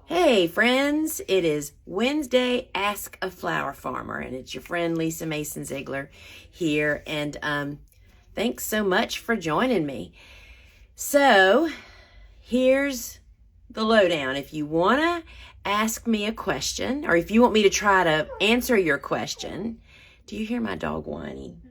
Hey friends, it is Wednesday Ask a Flower Farmer, and it's your friend Lisa Mason Ziegler here, and thanks so much for joining me. So here's the lowdown. If you want to ask me a question, or if you want me to try to answer your question, do you hear my dog whining?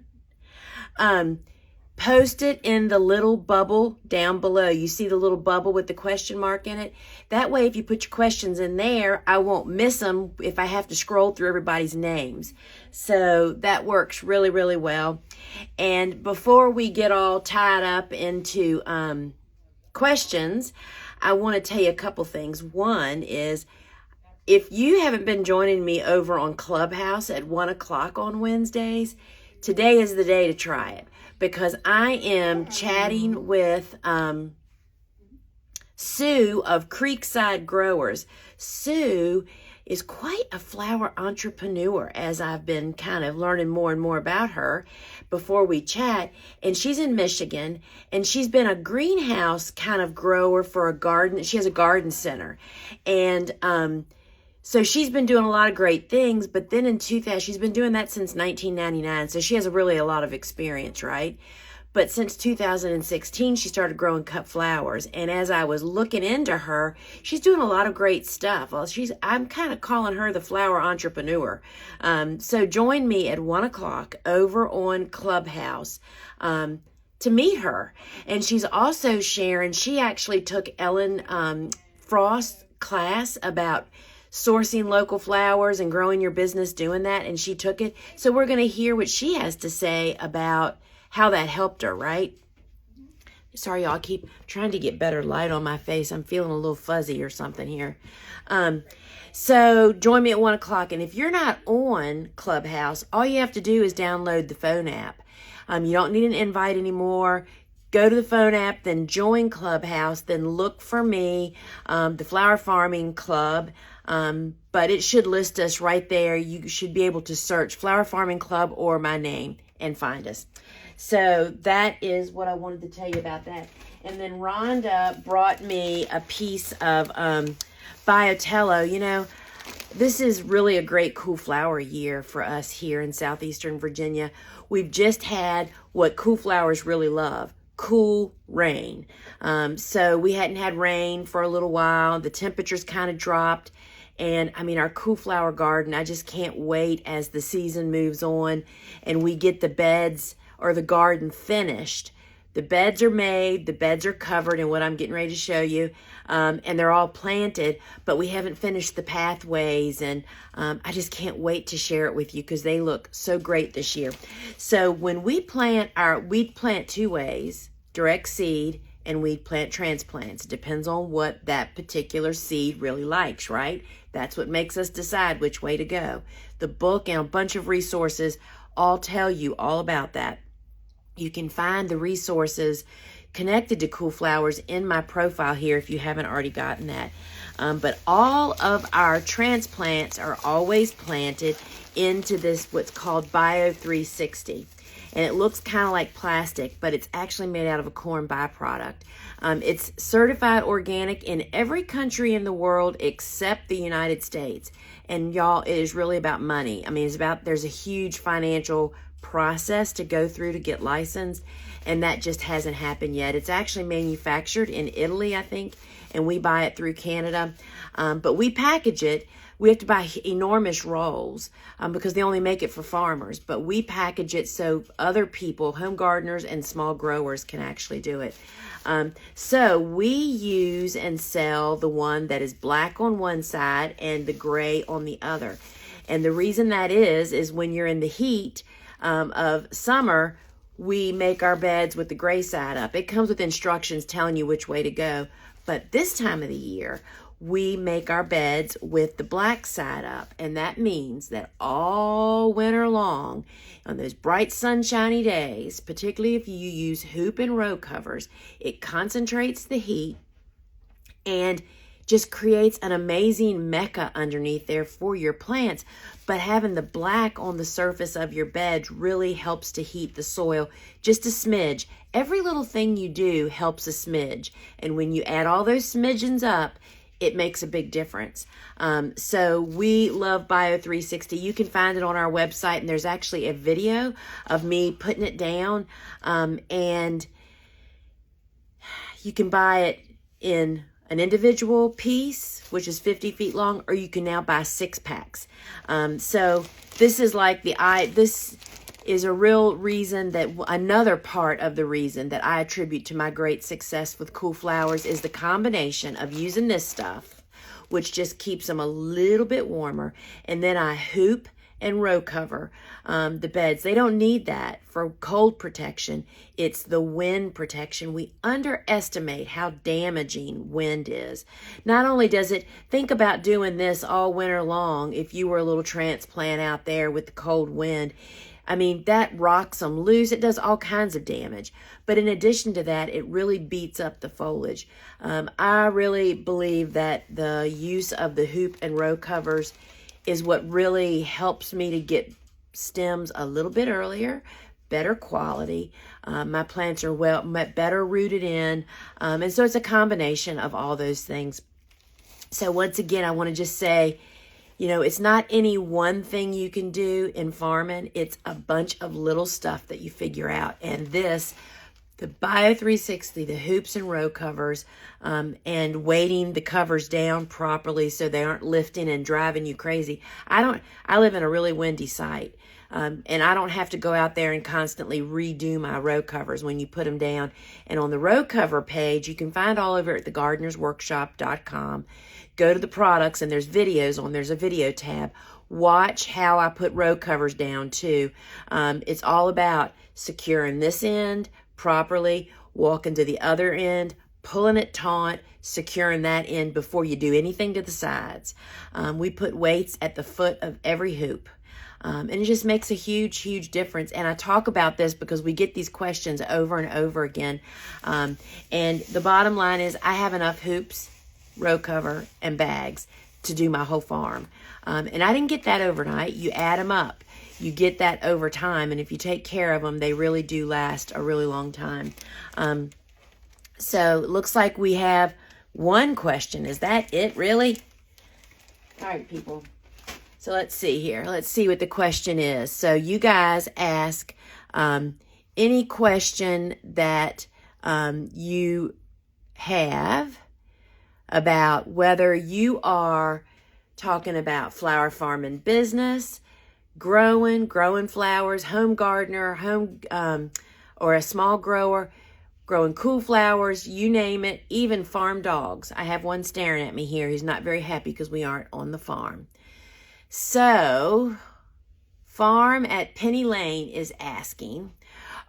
Post it in the little bubble down below. You see the little bubble with the question mark in it? That way, if you put your questions in there, I won't miss them if I have to scroll through everybody's names. So that works really, really well. And before we get all tied up into questions, I want to tell you a couple things. One is, if you haven't been joining me over on Clubhouse at 1 o'clock on Wednesdays, today is the day to try it, because I am chatting with Sue of Creekside Growers. Sue is quite a flower entrepreneur, as I've been kind of learning more and more about her before we chat. And she's in Michigan, and she's been a greenhouse kind of grower for a garden. She has a garden center. And so she's been doing a lot of great things, but then in 2000, she's been doing that since 1999, so she has really a lot of experience, right? But since 2016, she started growing cut flowers, and as I was looking into her, she's doing a lot of great stuff. Well, I'm kind of calling her the flower entrepreneur. So join me at 1 o'clock over on Clubhouse to meet her. And she's also sharing, she actually took Ellen Frost's class about sourcing local flowers and growing your business doing that, and she took it. So we're going to hear what she has to say about how that helped her, right? Sorry, y'all, I keep trying to get better light on my face. I'm feeling a little fuzzy or something here. So join me at 1 o'clock, and if you're not on Clubhouse, all you have to do is download the phone app. You don't need an invite anymore. Go to the phone app, then join Clubhouse, then look for me, the Flower Farming Club. But it should list us right there. You should be able to search Flower Farming Club or my name and find us. So that is what I wanted to tell you about that. And then Rhonda brought me a piece of Biotello. You know, this is really a great cool flower year for us here in southeastern Virginia. We've just had what cool flowers really love: cool rain. So we hadn't had rain for a little while. The temperatures kind of dropped. And I mean, our cool flower garden, I just can't wait as the season moves on and we get the beds or the garden finished. The beds are made, the beds are covered in what I'm getting ready to show you, and they're all planted, but we haven't finished the pathways, and I just can't wait to share it with you because they look so great this year. So when we plant we'd plant two ways: direct seed and weed plant transplants. It depends on what that particular seed really likes, right? That's what makes us decide which way to go. The book and a bunch of resources all tell you all about that. You can find the resources connected to cool flowers in my profile here if you haven't already gotten that. But all of our transplants are always planted into this, what's called Bio 360. And it looks kind of like plastic, but it's actually made out of a corn byproduct. It's certified organic in every country in the world except the United States. And y'all, it is really about money. I mean, there's a huge financial process to go through to get licensed, and that just hasn't happened yet. It's actually manufactured in Italy, I think, and we buy it through Canada. But we package it. We have to buy enormous rolls because they only make it for farmers. But we package it so other people, home gardeners and small growers, can actually do it. So we use and sell the one that is black on one side and the gray on the other. And the reason that is when you're in the heat of summer, we make our beds with the gray side up. It comes with instructions telling you which way to go. But this time of the year, we make our beds with the black side up. And that means that all winter long, on those bright sunshiny days, particularly if you use hoop and row covers, it concentrates the heat and just creates an amazing mecca underneath there for your plants. But having the black on the surface of your bed really helps to heat the soil just a smidge. Every little thing you do helps a smidge. And when you add all those smidgens up, it makes a big difference. So we love Bio 360. You can find it on our website, and there's actually a video of me putting it down, and you can buy it in an individual piece, which is 50 feet long, or you can now buy 6 packs. So this is like this is a real reason that another part of the reason that I attribute to my great success with Cool Flowers is the combination of using this stuff, which just keeps them a little bit warmer, and then I hoop and row cover the beds. They don't need that for cold protection. It's the wind protection. We underestimate how damaging wind is. Not only does it, think about doing this all winter long if you were a little transplant out there with the cold wind. I mean, that rocks them loose. It does all kinds of damage. But in addition to that, it really beats up the foliage. I really believe that the use of the hoop and row covers is what really helps me to get stems a little bit earlier, better quality. My plants are better rooted in. And so it's a combination of all those things. So once again, I want to just say, you know, it's not any one thing you can do in farming. It's a bunch of little stuff that you figure out. And this, the Bio 360, the hoops and row covers, and weighting the covers down properly so they aren't lifting and driving you crazy. I live in a really windy site, and I don't have to go out there and constantly redo my row covers when you put them down. And on the row cover page, you can find all over at thegardenersworkshop.com. Go to the products, and there's videos on. There's a video tab. Watch how I put row covers down too. It's all about securing this end properly, walking to the other end, pulling it taut, securing that end before you do anything to the sides. We put weights at the foot of every hoop. And it just makes a huge, huge difference. And I talk about this because we get these questions over and over again. And the bottom line is I have enough hoops, row cover, and bags to do my whole farm. And I didn't get that overnight. You add them up. You get that over time. And if you take care of them, they really do last a really long time. So it looks like we have one question. Is that it, really? All right, people. So let's see here. Let's see what the question is. So you guys ask any question that you have about whether you are talking about flower farming business, growing flowers, home gardener, or a small grower, growing cool flowers, you name it, even farm dogs. I have one staring at me here. He's not very happy because we aren't on the farm. So, Farm at Penny Lane is asking,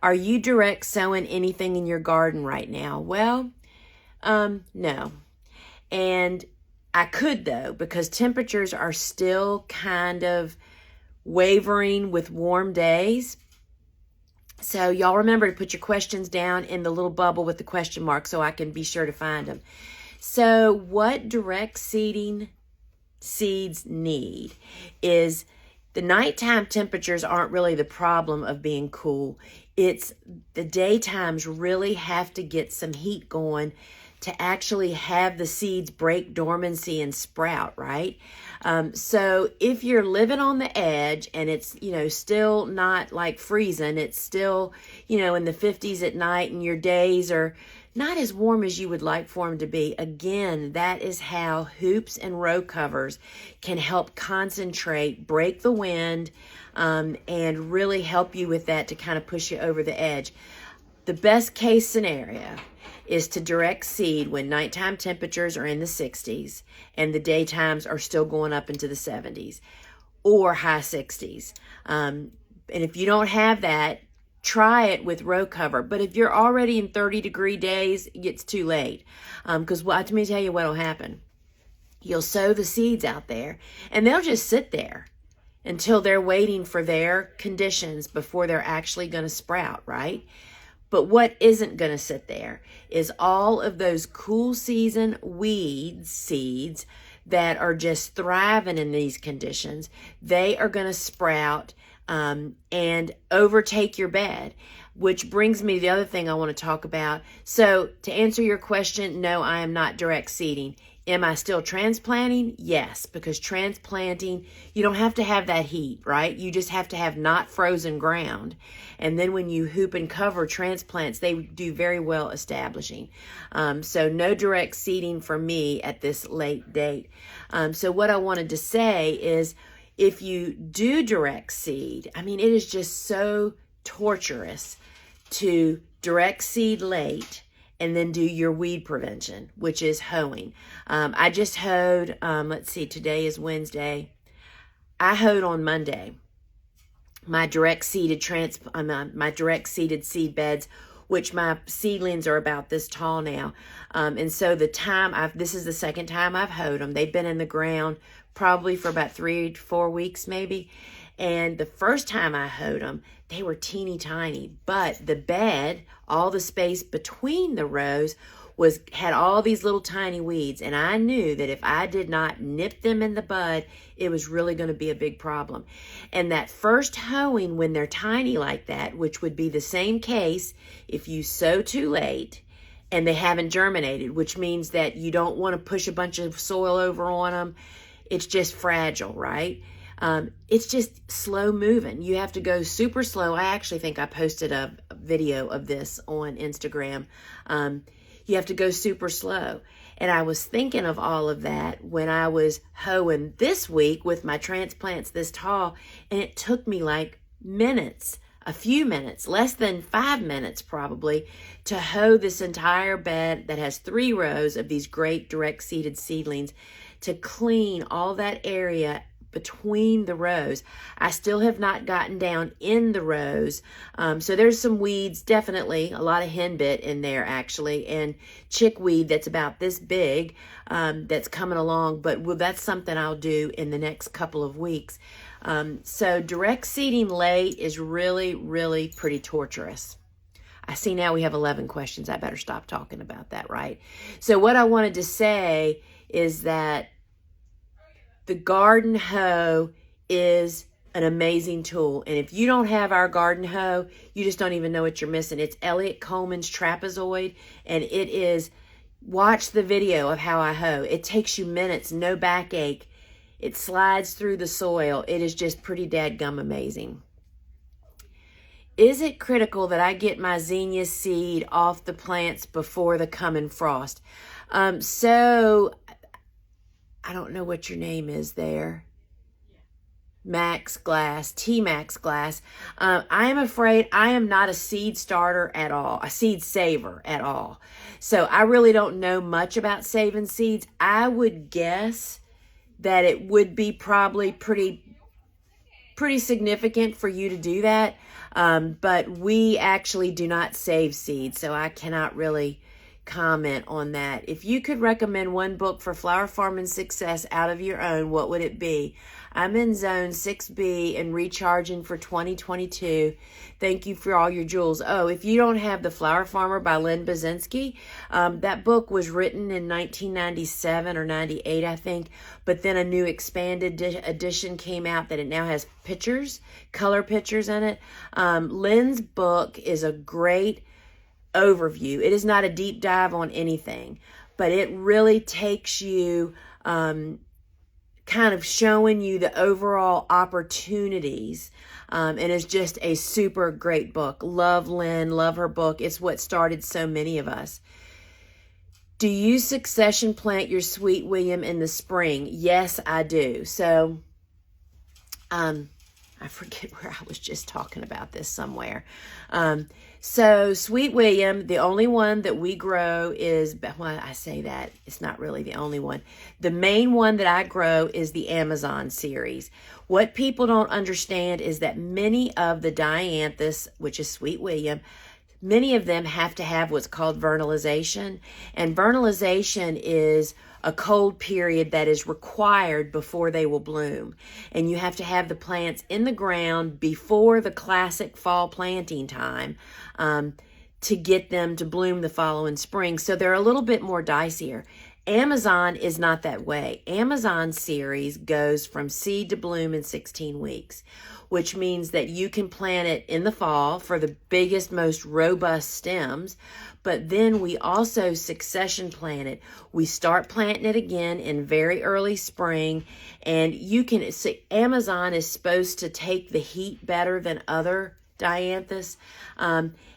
are you direct sowing anything in your garden right now? Well, no. And I could, though, because temperatures are still kind of wavering with warm days. So y'all remember to put your questions down in the little bubble with the question mark so I can be sure to find them. So what direct seeding seeds need is the nighttime temperatures aren't really the problem of being cool. It's the daytimes really have to get some heat going to actually have the seeds break dormancy and sprout, right? So if you're living on the edge and it's, still not like freezing, it's still, in the 50s at night and your days are not as warm as you would like for them to be. Again, that is how hoops and row covers can help concentrate, break the wind, and really help you with that to kind of push you over the edge. The best case scenario is to direct seed when nighttime temperatures are in the 60s and the daytimes are still going up into the 70s or high 60s. And if you don't have that, try it with row cover. But if you're already in 30-degree days, it's too late. Because let me tell you what will happen. You'll sow the seeds out there, and they'll just sit there until they're waiting for their conditions before they're actually going to sprout, right? But what isn't going to sit there is all of those cool season weed seeds that are just thriving in these conditions. They are going to sprout and overtake your bed, which brings me to the other thing I want to talk about. So to answer your question, no, I am not direct seeding. Am I still transplanting? Yes, because transplanting, you don't have to have that heat, right? You just have to have not frozen ground. And then when you hoop and cover transplants, they do very well establishing. So no direct seeding for me at this late date. So what I wanted to say is, if you do direct seed, I mean, it is just so torturous to direct seed late and then do your weed prevention, which is hoeing. I just hoed, let's see, today is Wednesday. I hoed on Monday my direct seeded seed beds, which my seedlings are about this tall now. And so this is the second time I've hoed them. They've been in the ground probably for about 3 to 4 weeks maybe. And the first time I hoed them, they were teeny tiny, but the bed, all the space between the rows had all these little tiny weeds. And I knew that if I did not nip them in the bud, it was really going to be a big problem. And that first hoeing, when they're tiny like that, which would be the same case if you sow too late and they haven't germinated, which means that you don't want to push a bunch of soil over on them. It's just fragile, right? It's just slow moving. You have to go super slow. I actually think I posted a video of this on Instagram. You have to go super slow. And I was thinking of all of that when I was hoeing this week with my transplants this tall, and it took me like minutes, a few minutes, less than 5 minutes probably, to hoe this entire bed that has 3 rows of these great direct seeded seedlings, to clean all that area between the rows. I still have not gotten down in the rows. So there's some weeds, definitely a lot of henbit in there actually, and chickweed that's about this big, that's coming along, but that's something I'll do in the next couple of weeks. So direct seeding late is really, really pretty torturous. I see now we have 11 questions. I better stop talking about that, right? So what I wanted to say is that the garden hoe is an amazing tool. And if you don't have our garden hoe, you just don't even know what you're missing. It's Elliot Coleman's trapezoid, and it is, watch the video of how I hoe. It takes you minutes, no backache. It slides through the soil. It is just pretty dadgum amazing. Is it critical that I get my zinnia seed off the plants before the coming frost? So I don't know what your name is there. Max Glass, T-Max Glass. I am afraid I am not a seed starter at all, a seed saver at all. So I really don't know much about saving seeds. I would guess that it would be probably pretty significant for you to do that. But we actually do not save seeds, so I cannot really comment on that. If you could recommend one book for flower farming success out of your own, what would it be? I'm in zone 6B and recharging for 2022. Thank you for all your jewels. Oh, if you don't have The Flower Farmer by Lynn Basinski, that book was written in 1997 or 98, I think, but then a new expanded edition came out that it now has pictures, color pictures in it. Lynn's book is a great overview. It is not a deep dive on anything, but it really takes you kind of showing you the overall opportunities, and it's just a super great book. Love Lynn, love her book. It's what started so many of us. Do you succession plant your Sweet William in the spring? Yes, I do. So I forget where I was just talking about this somewhere. So Sweet William, the only one that we grow is, well, I say that, it's not really the only one. The main one that I grow is the Amazon series. What people don't understand is that many of the dianthus, which is Sweet William, many of them have to have what's called vernalization. And vernalization is a cold period that is required before they will bloom. And you have to have the plants in the ground before the classic fall planting time to get them to bloom the following spring. So they're a little bit more dicier. Amazon is not that way. Amazon series goes from seed to bloom in 16 weeks, which means that you can plant it in the fall for the biggest, most robust stems, but then we also succession plant it. We start planting it again in very early spring, and you can see Amazon is supposed to take the heat better than other dianthus.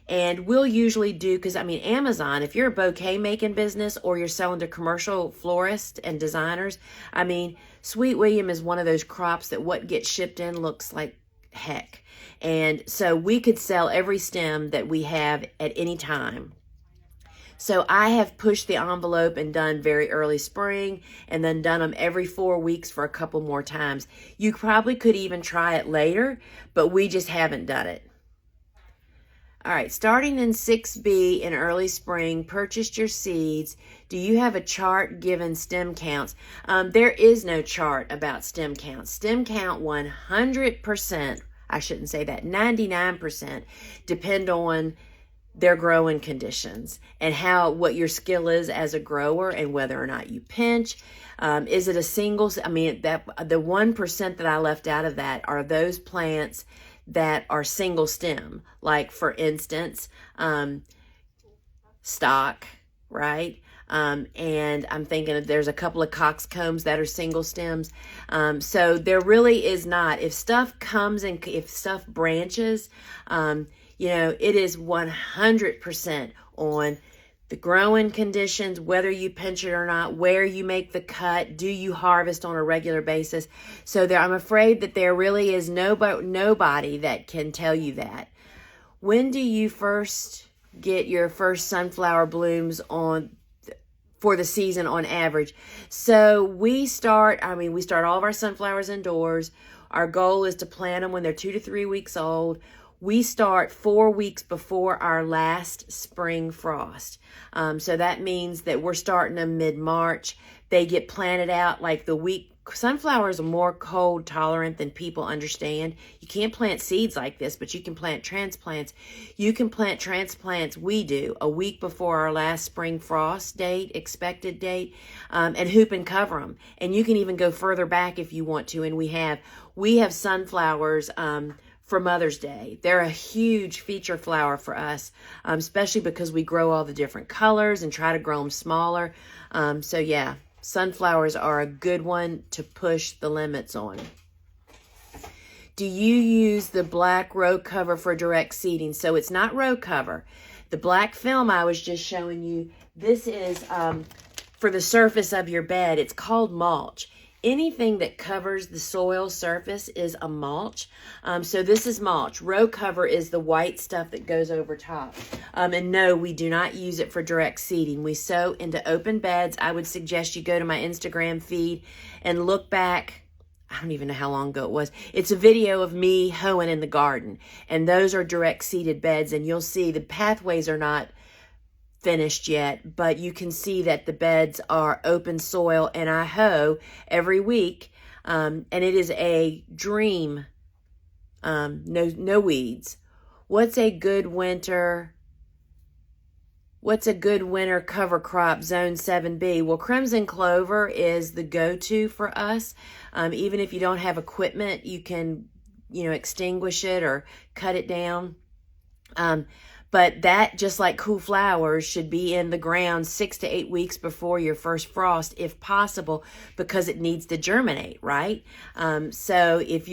And we'll usually do, because I mean, Amazon, if you're a bouquet making business or you're selling to commercial florists and designers, I mean, Sweet William is one of those crops that what gets shipped in looks like heck. And so we could sell every stem that we have at any time. So I have pushed the envelope and done very early spring and then done them every 4 weeks for a couple more times. You probably could even try it later, but we just haven't done it. All right, starting in 6B in early spring, purchased your seeds. Do you have a chart given stem counts? There is no chart about stem counts. Stem count 100%, I shouldn't say that, 99% depend on their growing conditions and what your skill is as a grower and whether or not you pinch. Is it a single? I mean, the 1% that I left out of that are those plants that are single stem, like for instance, stock, right? And I'm thinking there's a couple of coxcombs that are single stems. So there really is not. If stuff comes and if stuff branches, you know, it is 100% on the growing conditions, whether you pinch it or not, where you make the cut, do you harvest on a regular basis. So I'm afraid that there really is nobody that can tell you that. When do you first get your first sunflower blooms for the season on average? So we start all of our sunflowers indoors. Our goal is to plant them when they're 2 to 3 weeks old. We start 4 weeks before our last spring frost. So that means that we're starting them mid-March. They get planted out like the week. Sunflowers are more cold tolerant than people understand. You can't plant seeds like this, but you can plant transplants. You can plant transplants, we do, a week before our last spring frost date, expected date, and hoop and cover them. And you can even go further back if you want to, and we have sunflowers for Mother's Day. They're a huge feature flower for us, especially because we grow all the different colors and try to grow them smaller. So yeah, sunflowers are a good one to push the limits on. Do you use the black row cover for direct seeding? So it's not row cover. The black film I was just showing you, this is for the surface of your bed. It's called mulch. Anything that covers the soil surface is a mulch. So this is mulch. Row cover is the white stuff that goes over top. And no, we do not use it for direct seeding. We sow into open beds. I would suggest you go to my Instagram feed and look back. I don't even know how long ago it was. It's a video of me hoeing in the garden. And those are direct seeded beds. And you'll see the pathways are not finished yet, but you can see that the beds are open soil, and I hoe every week, and it is a dream. No weeds. What's a good winter cover crop? Zone 7B. Well, crimson clover is the go-to for us. Even if you don't have equipment, you can, extinguish it or cut it down. But that, just like cool flowers, should be in the ground 6 to 8 weeks before your first frost, if possible, because it needs to germinate, right? So if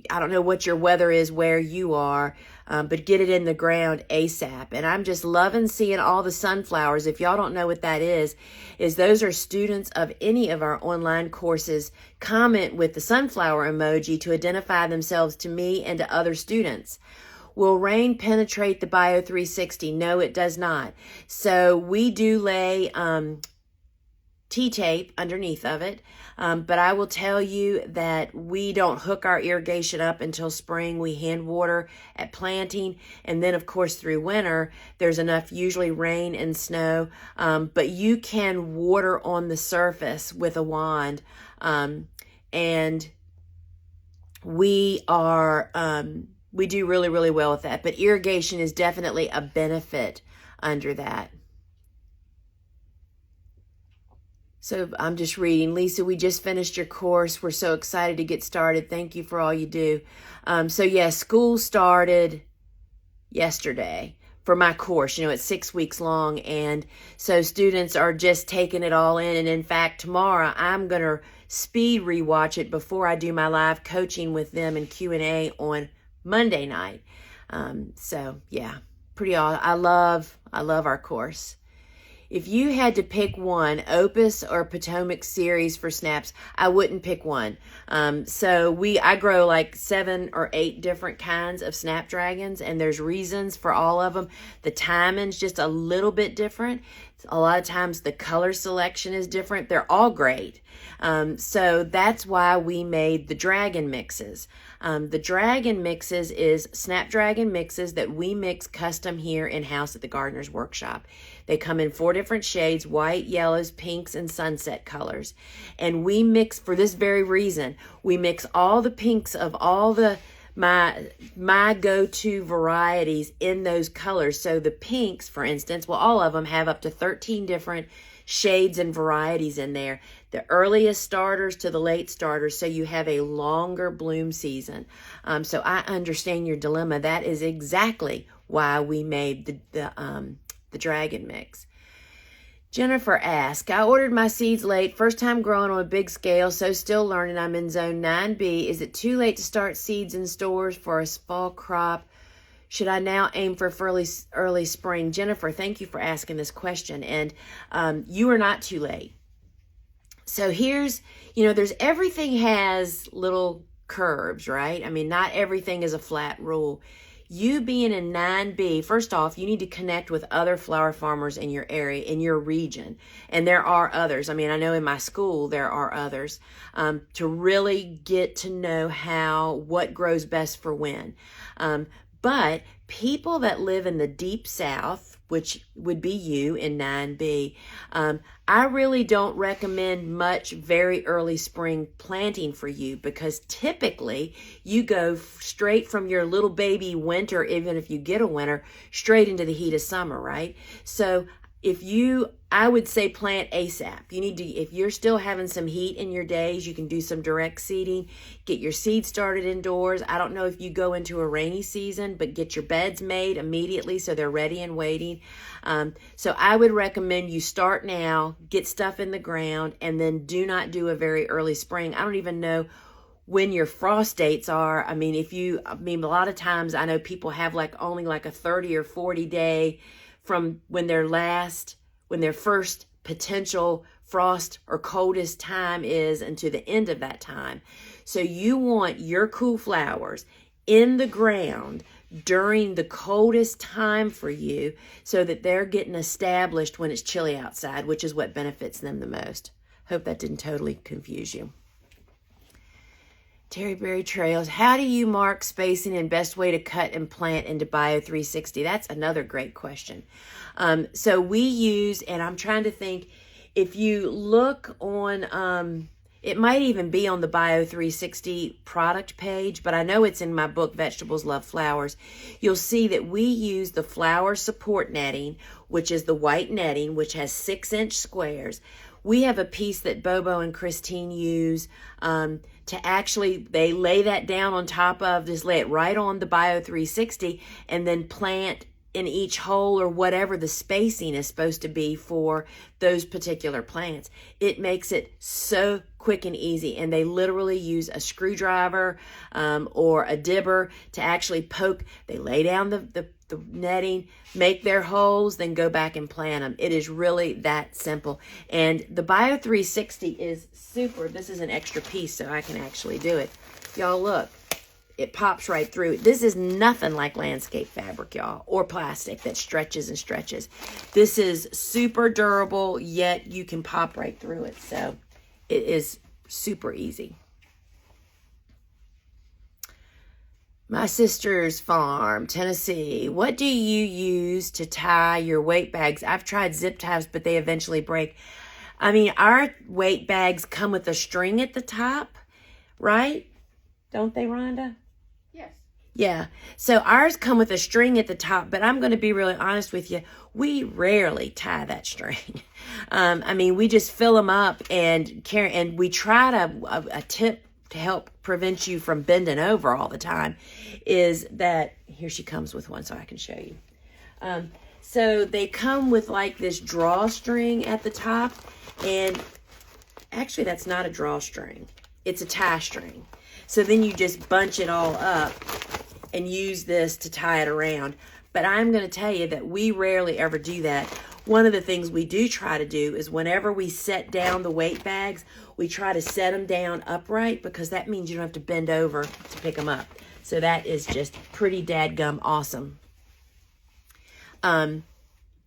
I don't know what your weather is where you are, but get it in the ground ASAP. And I'm just loving seeing all the sunflowers. If y'all don't know what that is those are students of any of our online courses comment with the sunflower emoji to identify themselves to me and to other students. Will rain penetrate the Bio 360? No, it does not. So we do lay T-tape underneath of it. But I will tell you that we don't hook our irrigation up until spring. We hand water at planting. And then, of course, through winter, there's enough usually rain and snow. But you can water on the surface with a wand. And we do really, really well with that. But irrigation is definitely a benefit under that. So I'm just reading. Lisa, we just finished your course. We're so excited to get started. Thank you for all you do. So yeah, school started yesterday for my course. You know, it's 6 weeks long. And so students are just taking it all in. And in fact, tomorrow I'm going to speed rewatch it before I do my live coaching with them and Q&A on Monday night. So yeah, pretty awesome. I love our course. If you had to pick one, Opus or Potomac series for snaps, I wouldn't pick one. I grow like 7 or 8 different kinds of snapdragons, and there's reasons for all of them. The timing's just a little bit different. A lot of times the color selection is different. They're all great. So that's why we made the dragon mixes. The dragon mixes is snapdragon mixes that we mix custom here in-house at the Gardener's Workshop. They come in 4 different shades: white, yellows, pinks, and sunset colors. And we mix, for this very reason, we mix all the pinks of all my go-to varieties in those colors. So the pinks, for instance, well, all of them have up to 13 different shades and varieties in there. The earliest starters to the late starters, so you have a longer bloom season. So I understand your dilemma. That is exactly why we made the dragon mix. Jennifer asked, I ordered my seeds late, first time growing on a big scale, so still learning. I'm in zone 9B. Is it too late to start seeds in stores for a fall crop? Should I now aim for early spring? Jennifer, thank you for asking this question. And you are not too late. So here's, everything has little curves, right? I mean, not everything is a flat rule. You being in 9B, first off, you need to connect with other flower farmers in your area, in your region. And there are others. I mean, I know in my school there are others, to really get to know what grows best for when. But people that live in the deep south, which would be you in 9B, I really don't recommend much very early spring planting for you, because typically you go straight from your little baby winter, even if you get a winter, straight into the heat of summer, right? So I would say plant ASAP. If you're still having some heat in your days, you can do some direct seeding, get your seeds started indoors. I don't know if you go into a rainy season, but get your beds made immediately so they're ready and waiting. So I would recommend you start now, get stuff in the ground, and then do not do a very early spring. I don't even know when your frost dates are. I mean, a lot of times I know people have only a 30 or 40 day from when their first potential frost or coldest time is until the end of that time. So you want your cool flowers in the ground during the coldest time for you, so that they're getting established when it's chilly outside, which is what benefits them the most. Hope that didn't totally confuse you. Terryberry Trails, how do you mark spacing and best way to cut and plant into Bio 360? That's another great question. So we use, and I'm trying to think, if you look on, it might even be on the Bio 360 product page, but I know it's in my book, Vegetables Love Flowers. You'll see that we use the flower support netting, which is the white netting, which has 6-inch squares. We have a piece that Bobo and Christine use they lay that down on top of, just lay it right on the Bio 360, and then plant in each hole or whatever the spacing is supposed to be for those particular plants. It makes it so quick and easy, and they literally use a screwdriver or a dibber to actually poke. They lay down the netting, make their holes, then go back and plant them. It is really that simple. And the Bio 360 is super. This is an extra piece, so I can actually do it. Y'all look. It pops right through. This is nothing like landscape fabric, y'all, or plastic that stretches and stretches. This is super durable, yet you can pop right through it. So it is super easy. My sister's farm, Tennessee. What do you use to tie your weight bags? I've tried zip ties, but they eventually break. I mean, our weight bags come with a string at the top, right? Don't they, Rhonda? Yes. Yeah. So ours come with a string at the top, but I'm going to be really honest with you. We rarely tie that string. I mean, we just fill them up and carry, and we try a tip to help prevent you from bending over all the time is that, here she comes with one so I can show you. So they come with like this drawstring at the top, and actually that's not a drawstring. It's a tie string. So then you just bunch it all up and use this to tie it around. But I'm going to tell you that we rarely ever do that. One of the things we do try to do is whenever we set down the weight bags, we try to set them down upright, because that means you don't have to bend over to pick them up. So that is just pretty dadgum awesome.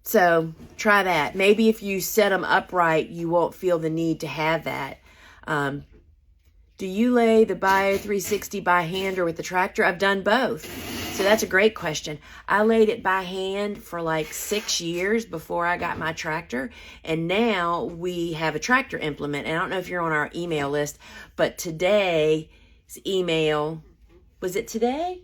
So try that. Maybe if you set them upright, you won't feel the need to have that. Do you lay the Bio 360 by hand or with the tractor? I've done both. So that's a great question. I laid it by hand for like 6 years before I got my tractor. And now we have a tractor implement. And I don't know if you're on our email list, but today's email, was it today?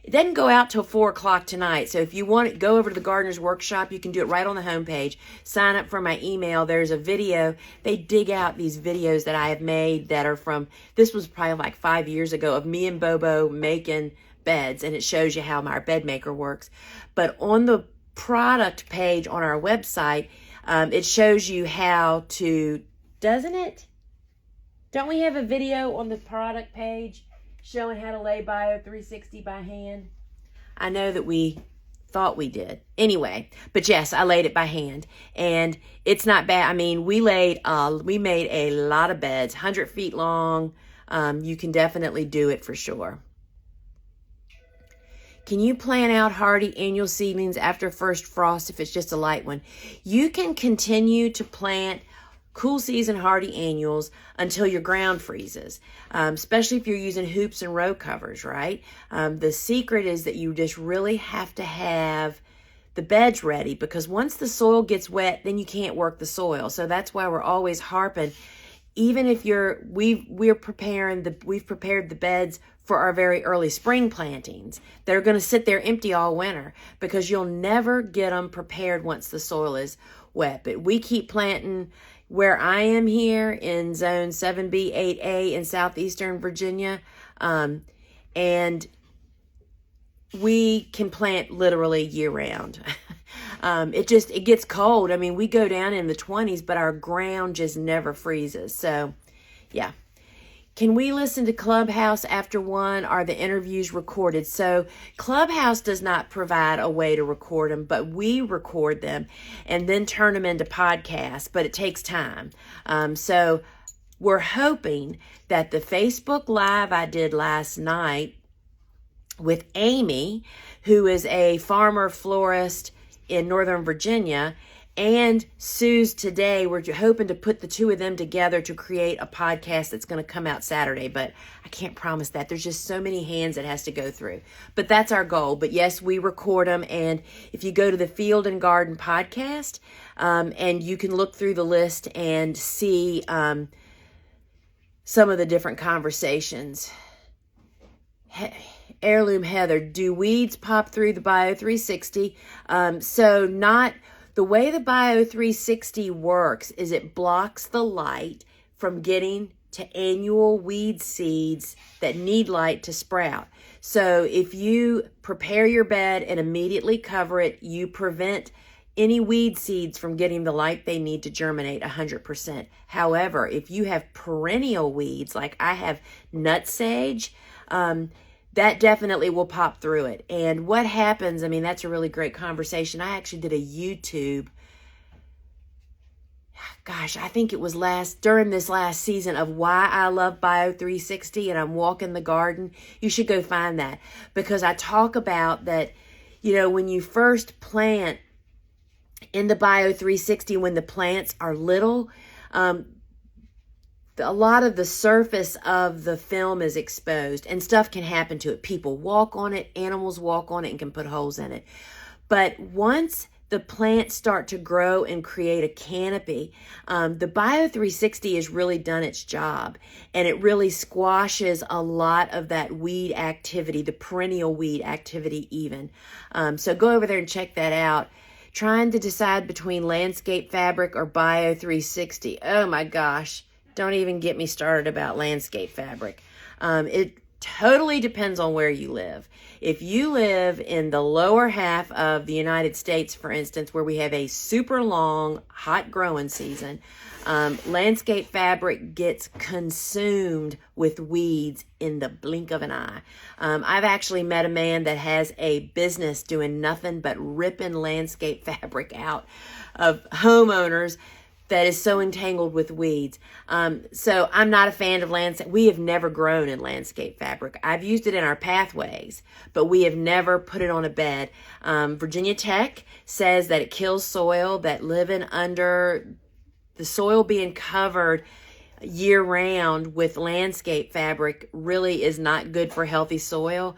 It doesn't go out till 4 o'clock tonight. So if you want to go over to the Gardener's Workshop, you can do it right on the homepage. Sign up for my email. There's a video. They dig out these videos that I have made that are from, this was probably like 5 years ago, of me and Bobo making beds. And it shows you how our bed maker works. But on the product page on our website, it shows you how to, doesn't it? Don't we have a video on the product page showing how to lay Bio 360 by hand? I know that we thought we did. Anyway, but yes, I laid it by hand, and it's not bad. I mean, we made a lot of beds, 100 feet long. You can definitely do it for sure. Can you plant out hardy annual seedlings after first frost if it's just a light one? You can continue to plant cool season hardy annuals until your ground freezes, especially if you're using hoops and row covers, right? The secret is that you just really have to have the beds ready, because once the soil gets wet, then you can't work the soil. So that's why we're always harping. Even if we've prepared the beds for our very early spring plantings. They're going to sit there empty all winter, because you'll never get them prepared once the soil is wet. But we keep planting. Where I am here in zone 7B, 8A in southeastern Virginia, and we can plant literally year round. It gets cold. I mean, we go down in the 20s, but our ground just never freezes. So, yeah. Can we listen to Clubhouse after 1? Are the interviews recorded? So Clubhouse does not provide a way to record them, but we record them and then turn them into podcasts, but it takes time. So we're hoping that the Facebook Live I did last night with Amy, who is a farmer florist in Northern Virginia, and Sue's today, we're hoping to put the two of them together to create a podcast that's going to come out Saturday, but I can't promise that. There's just so many hands it has to go through. But that's our goal. But yes, we record them, and if you go to the Field and Garden podcast, and you can look through the list and see some of the different conversations. Heirloom Heather, do weeds pop through the Bio 360? The way the Bio 360 works is it blocks the light from getting to annual weed seeds that need light to sprout. So if you prepare your bed and immediately cover it, you prevent any weed seeds from getting the light they need to germinate 100%. However, if you have perennial weeds, like I have nutsage, that definitely will pop through it. And what happens, I mean, that's a really great conversation. I actually did a YouTube, gosh, I think it was during this last season, of why I love Bio 360 and I'm walking the garden. You should go find that, because I talk about that, when you first plant in the Bio 360, when the plants are little, a lot of the surface of the film is exposed and stuff can happen to it. People walk on it, animals walk on it and can put holes in it. But once the plants start to grow and create a canopy. The Bio 360 has really done its job, and it really squashes a lot of that weed activity, the perennial weed activity even. So go over there and check that out. Trying to decide between landscape fabric or Bio 360. Oh my gosh, don't even get me started about landscape fabric. It totally depends on where you live. If you live in the lower half of the United States, for instance, where we have a super long, hot growing season, landscape fabric gets consumed with weeds in the blink of an eye. I've actually met a man that has a business doing nothing but ripping landscape fabric out of homeowners that is so entangled with weeds. So I'm not a fan of landscape. We have never grown in landscape fabric. I've used it in our pathways, but we have never put it on a bed. Virginia Tech says that it kills soil, that living under the soil being covered year round with landscape fabric really is not good for healthy soil.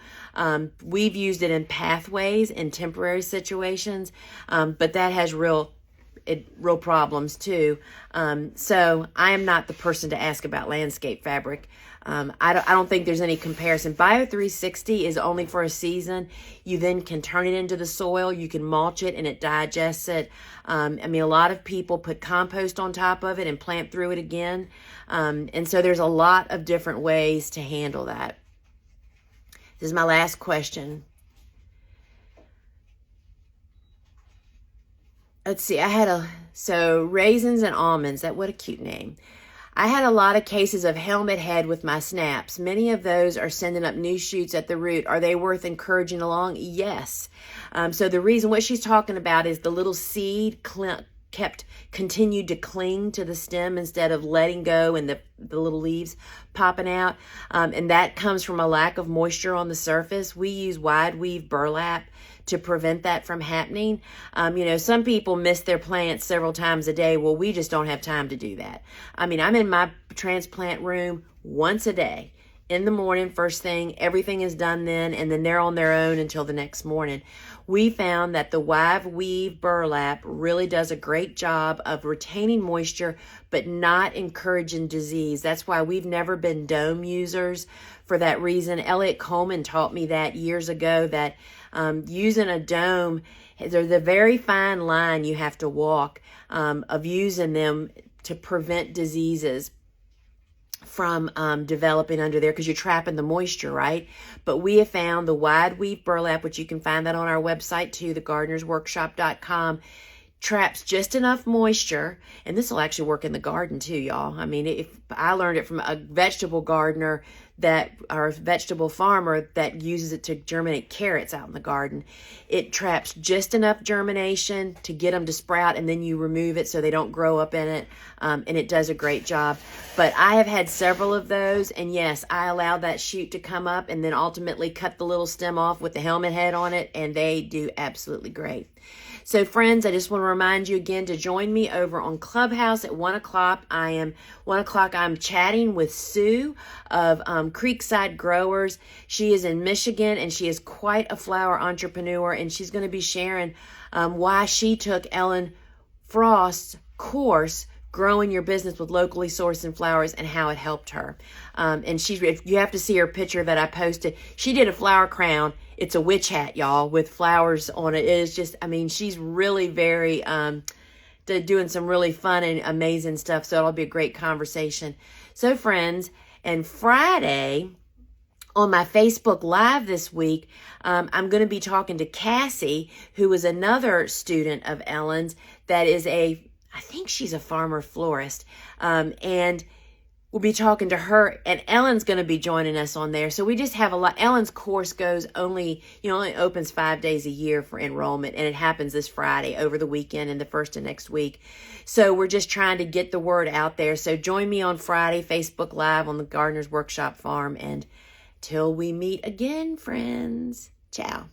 We've used it in pathways in temporary situations, but that has real problems too. So I am not the person to ask about landscape fabric. I don't think there's any comparison. Bio 360 is only for a season. You then can turn it into the soil. You can mulch it and it digests it. I mean, a lot of people put compost on top of it and plant through it again. And so there's a lot of different ways to handle that. This is my last question. Let's see, so raisins and almonds, what a cute name. I had a lot of cases of helmet head with my snaps. Many of those are sending up new shoots at the root. Are they worth encouraging along? Yes. So the reason, what she's talking about is the little seed continued to cling to the stem instead of letting go and the little leaves popping out. And that comes from a lack of moisture on the surface. We use wide weave burlap to prevent that from happening. Some people miss their plants several times a day. Well, we just don't have time to do that. I mean, I'm in my transplant room once a day. In the morning, first thing, everything is done then, and then they're on their own until the next morning. We found that the wide weave burlap really does a great job of retaining moisture, but not encouraging disease. That's why we've never been dome users for that reason. Elliot Coleman taught me that years ago, that using a dome, there's a very fine line you have to walk of using them to prevent diseases from developing under there, because you're trapping the moisture, right? But we have found the wide weave burlap, which you can find that on our website too, thegardenersworkshop.com, traps just enough moisture, and this will actually work in the garden too, y'all. I mean, if I learned it from a vegetable gardener or a vegetable farmer that uses it to germinate carrots out in the garden. It traps just enough germination to get them to sprout, and then you remove it so they don't grow up in it, and it does a great job. But I have had several of those, and yes, I allowed that shoot to come up and then ultimately cut the little stem off with the helmet head on it, and they do absolutely great. So friends, I just want to remind you again to join me over on Clubhouse at 1 o'clock. I'm chatting with Sue of Creekside Growers. She is in Michigan, and she is quite a flower entrepreneur, and she's going to be sharing why she took Ellen Frost's course, Growing Your Business with Locally Sourced Flowers, and how it helped her. And if you have to see her picture that I posted, she did a flower crown. It's a witch hat, y'all, with flowers on it. It is just, I mean, she's really very, doing some really fun and amazing stuff. So it'll be a great conversation. So friends, and Friday on my Facebook Live this week, I'm going to be talking to Cassie, who is another student of Ellen's that is I think she's a farmer florist. And we'll be talking to her, and Ellen's going to be joining us on there. So we just have a lot. Ellen's course goes only opens 5 days a year for enrollment, and it happens this Friday over the weekend and the first of next week. So we're just trying to get the word out there. So join me on Friday, Facebook Live on the Gardener's Workshop Farm. And till we meet again, friends, ciao.